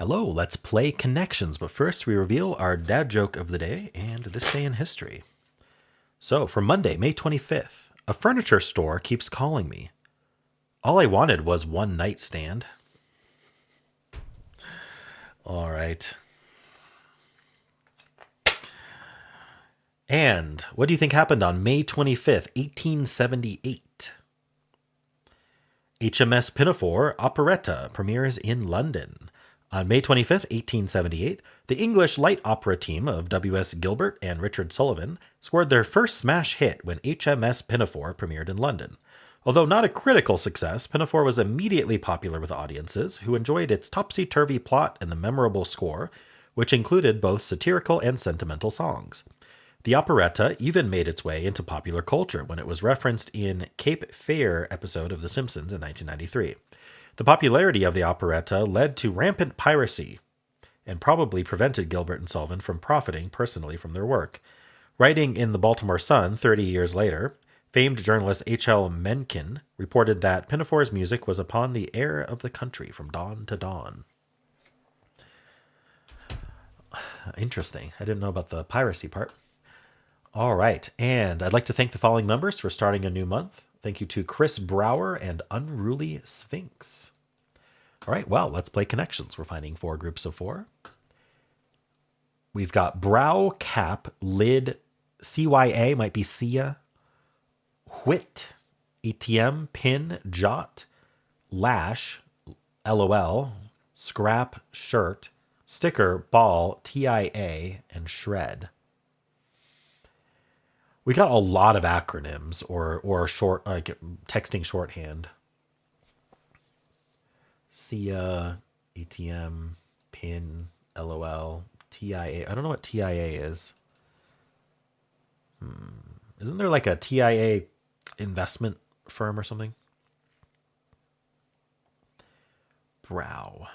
Hello, let's play Connections, but first we reveal our dad joke of the day and this day in history. So, for Monday, May 25th, a furniture store keeps calling me. All I wanted was one nightstand. All right. And what do you think happened on May 25th, 1878? HMS Pinafore Operetta premieres in London. On May 25th, 1878, the English light opera team of W.S. Gilbert and Richard Sullivan scored their first smash hit when HMS Pinafore premiered in London. Although not a critical success, Pinafore was immediately popular with audiences who enjoyed its topsy-turvy plot and the memorable score, which included both satirical and sentimental songs. The operetta even made its way into popular culture when it was referenced in Cape Fear episode of The Simpsons in 1993. The popularity of the operetta led to rampant piracy and probably prevented Gilbert and Sullivan from profiting personally from their work. Writing in the Baltimore Sun 30 years later, famed journalist H.L. Mencken reported that Pinafore's music was upon the air of the country from dawn to dawn. Interesting. I didn't know about the piracy part. All right. And I'd like to thank the following members for starting a new month. Thank you to Chris Brower and Unruly Sphinx. All right. Well, let's play Connections. We're finding 4 groups of 4. We've got Brow, Cap, Lid, CYA, might be Sia, Whit, ATM, Pin, Jot, Lash, LOL, Scrap, Shirt, Sticker, Ball, TIA, and Shred. We got a lot of acronyms or short, like texting shorthand. SIA, ATM, PIN, LOL, TIA. I don't know what TIA is. Isn't there like a TIA investment firm or something? Brow.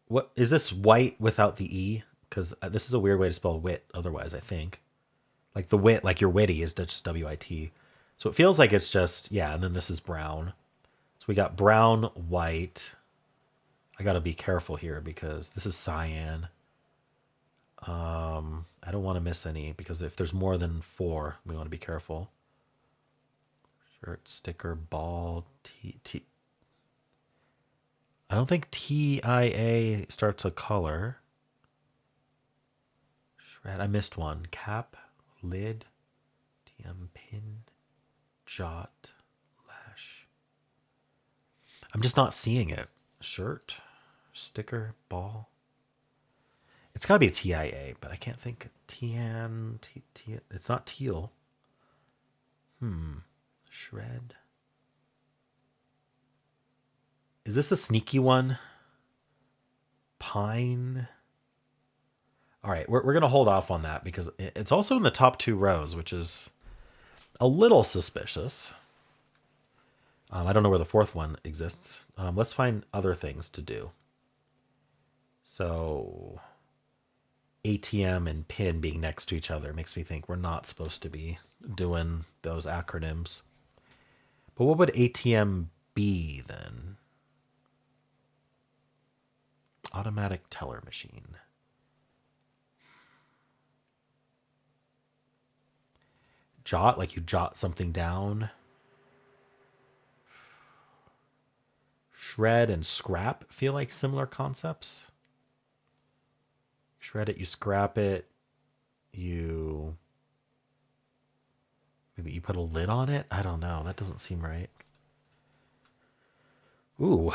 What is this white without the E? Because this is a weird way to spell wit otherwise, I think. Like the wit, like your witty is just WIT. So it feels like it's just, yeah, and then this is brown. So we got brown, white. I got to be careful here because this is cyan. I don't want to miss any because if there's more than 4, we want to be careful. Shirt, sticker, ball, T. I don't think TIA starts a color. Shred, I missed one. Cap. Lid, TM, Pin, Jot, Lash. I'm just not seeing it. Shirt, sticker, ball. It's got to be a TIA, but I can't think. TN, it's not teal. Shred. Is this a sneaky one? Pine. All right, we're going to hold off on that because it's also in the top 2 rows, which is a little suspicious. I don't know where the 4th one exists. Let's find other things to do. So ATM and PIN being next to each other makes me think we're not supposed to be doing those acronyms. But what would ATM be then? Automatic teller machine. Jot, like you jot something down. Shred and scrap feel like similar concepts. Shred it, you scrap it, maybe you put a lid on it. I don't know. That doesn't seem right. Ooh,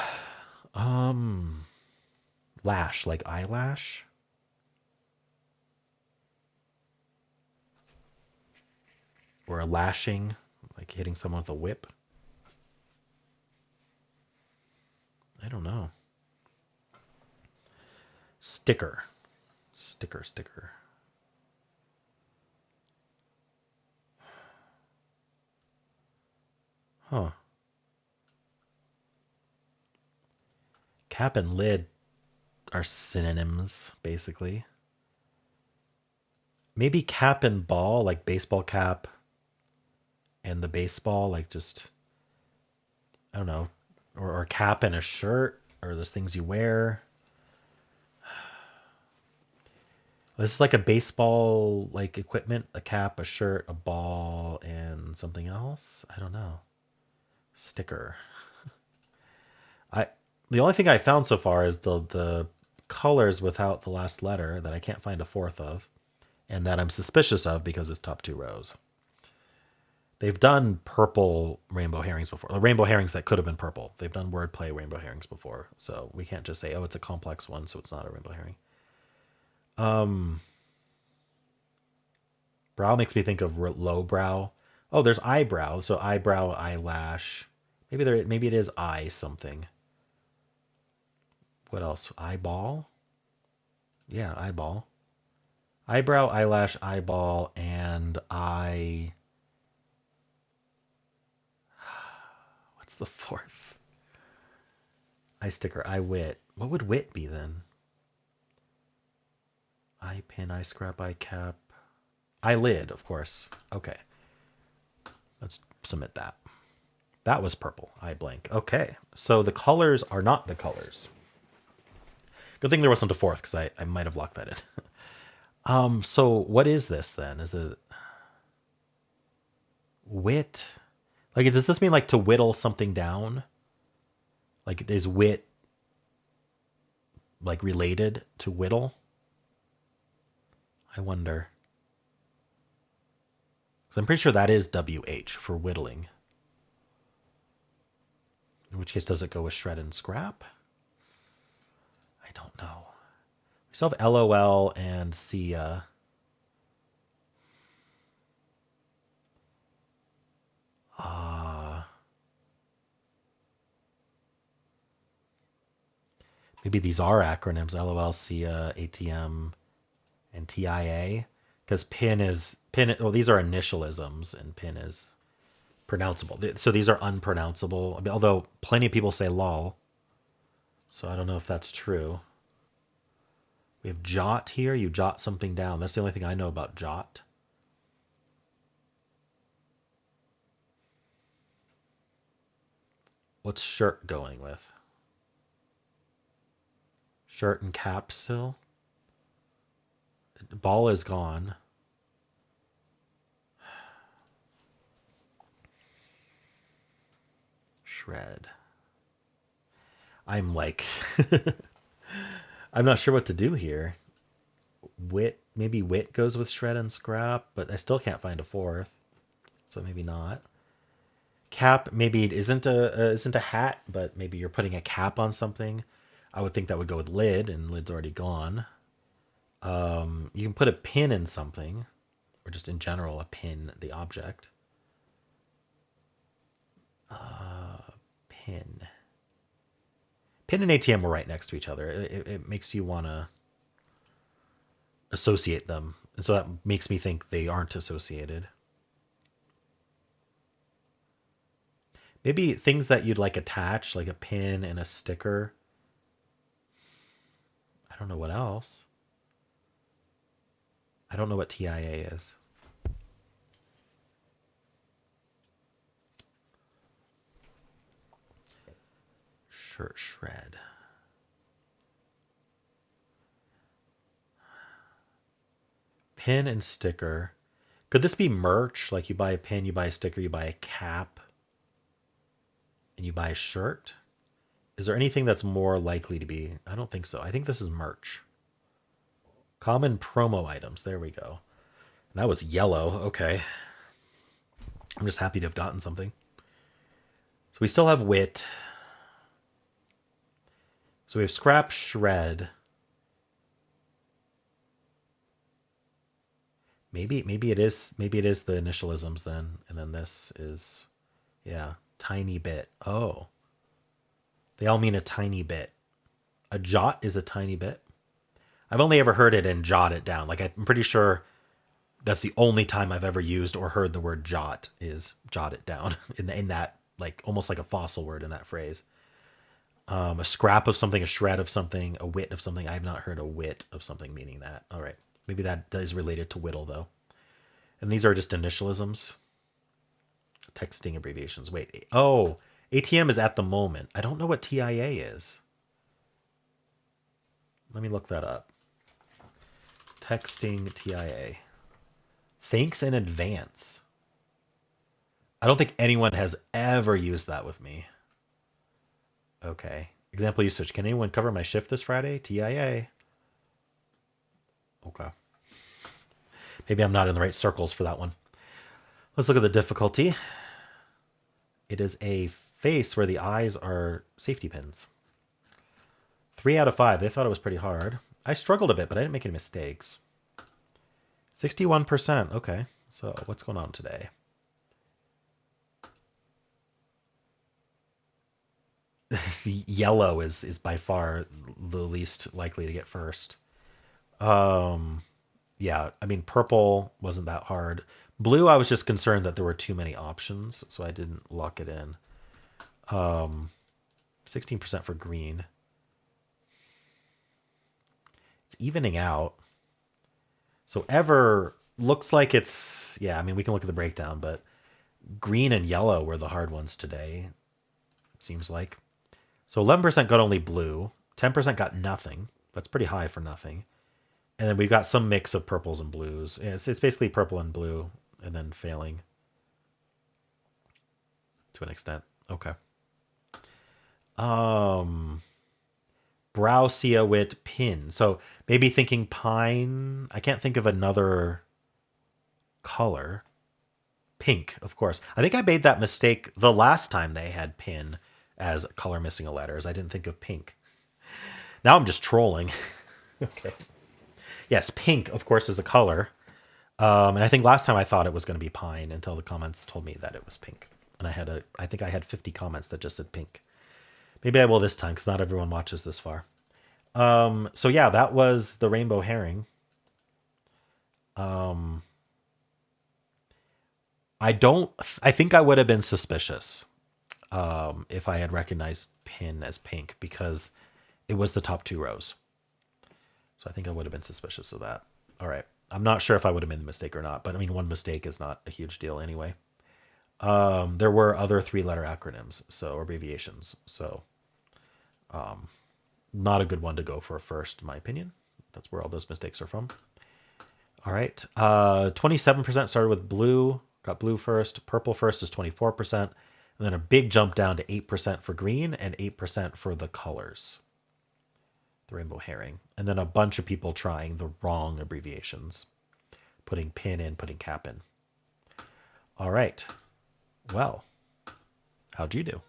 lash, like eyelash. Or a lashing, like hitting someone with a whip. I don't know. Sticker. Sticker. Huh. Cap and lid are synonyms, basically. Maybe cap and ball, like baseball cap, and the baseball, like just, I don't know, or cap and a shirt, or those things you wear. This is like a baseball like equipment, a cap, a shirt, a ball, and something else. I don't know. Sticker. I the only thing I found so far is the colors without the last letter that I can't find a fourth of, and that I'm suspicious of because it's top two rows. They've done purple rainbow herrings before, rainbow herrings that could have been purple. They've done wordplay rainbow herrings before, so we can't just say, oh, it's a complex one, so it's not a rainbow herring. Brow makes me think of low brow. Oh, there's eyebrow, so eyebrow, eyelash. Maybe it is eye something. What else? Eyeball? Yeah, eyeball. Eyebrow, eyelash, eyeball, and eye. What's the fourth? Eye sticker, eye wit. What would wit be then? Eye pin, eye scrap, eye cap. Eyelid, of course. Okay. Let's submit that. That was purple. Eye blank. Okay. So the colors are not the colors. Good thing there wasn't a fourth because I might have locked that in. So what is this then? Is it wit? Like, does this mean like to whittle something down? Like, is wit like related to whittle? I wonder. 'Cause I'm pretty sure that is WH for whittling. In which case, does it go with shred and scrap? I don't know. We still have LOL and Sia. Maybe these are acronyms: LOL, Sia, ATM, and TIA. Because pin is pin. Well, these are initialisms, and pin is pronounceable. So these are unpronounceable. I mean, although plenty of people say lol, so I don't know if that's true. We have jot here. You jot something down. That's the only thing I know about jot. What's shirt going with? Shirt and cap still. Ball is gone. Shred. I'm like, I'm not sure what to do here. Wit, maybe wit goes with shred and scrap, but I still can't find a fourth, so maybe not. Cap, maybe it isn't a hat, but maybe you're putting a cap on something. I would think that would go with lid, and lid's already gone. You can put a pin in something, or just in general a pin, the object. Pin. Pin and ATM were right next to each other. It makes you want to associate them, and so that makes me think they aren't associated. Maybe things that you'd like attach, like a pin and a sticker. I don't know what else. I don't know what TIA is. Shirt shred. Pin and sticker. Could this be merch? Like you buy a pin, you buy a sticker, you buy a cap, and you buy a shirt? Is there anything that's more likely to be? I don't think so. I think this is merch. Common promo items. There we go. That was yellow. Okay. I'm just happy to have gotten something. So we still have wit. So we have scrap, shred. Maybe it is the initialisms then, and then this is, yeah, tiny bit. Oh, they all mean a tiny bit. A jot is a tiny bit. I've only ever heard it and jot it down. Like I'm pretty sure that's the only time I've ever used or heard the word jot is jot it down in that like almost like a fossil word in that phrase. A scrap of something, a shred of something, a wit of something. I've not heard a wit of something meaning that. All right, maybe that is related to whittle though. And these are just initialisms, texting abbreviations. Wait, oh, ATM is at the moment. I don't know what TIA is. Let me look that up. Texting TIA. Thanks in advance. I don't think anyone has ever used that with me. Okay. Example usage. Can anyone cover my shift this Friday? TIA. Okay. Maybe I'm not in the right circles for that one. Let's look at the difficulty. It is a face where the eyes are safety pins. 3 out of 5. They thought it was pretty hard. I struggled a bit, but I didn't make any mistakes. 61%. Okay. So what's going on today? The yellow is by far the least likely to get first. Yeah, I mean, purple wasn't that hard. Blue, I was just concerned that there were too many options, so I didn't lock it in. 16% for green. It's evening out. So ever looks like it's, yeah, I mean, we can look at the breakdown, but green and yellow were the hard ones today, it seems like. So 11% got only blue. 10% got nothing. That's pretty high for nothing. And then we've got some mix of purples and blues. It's basically purple and blue, and then failing to an extent. Okay. Browsia wit pin. So maybe thinking pine. I can't think of another color. Pink, of course. I think I made that mistake the last time they had pin as color missing a letters. I didn't think of pink. Now I'm just trolling. Okay. Yes, pink, of course, is a color. And I think last time I thought it was going to be pine until the comments told me that it was pink. And I think I had 50 comments that just said pink. Maybe I will this time because not everyone watches this far. So yeah, that was the rainbow herring. I think I would have been suspicious if I had recognized pin as pink because it was the top 2 rows. So I think I would have been suspicious of that. All right. I'm not sure if I would have made the mistake or not, but I mean, one mistake is not a huge deal anyway. There were other 3-letter acronyms, so abbreviations. So not a good one to go for first, in my opinion. That's where all those mistakes are from. All right. 27% started with blue, got blue first. Purple first is 24%. And then a big jump down to 8% for green and 8% for the colors. The rainbow herring. And then a bunch of people trying the wrong abbreviations. Putting pin in, putting cap in. All right. Well, how'd you do?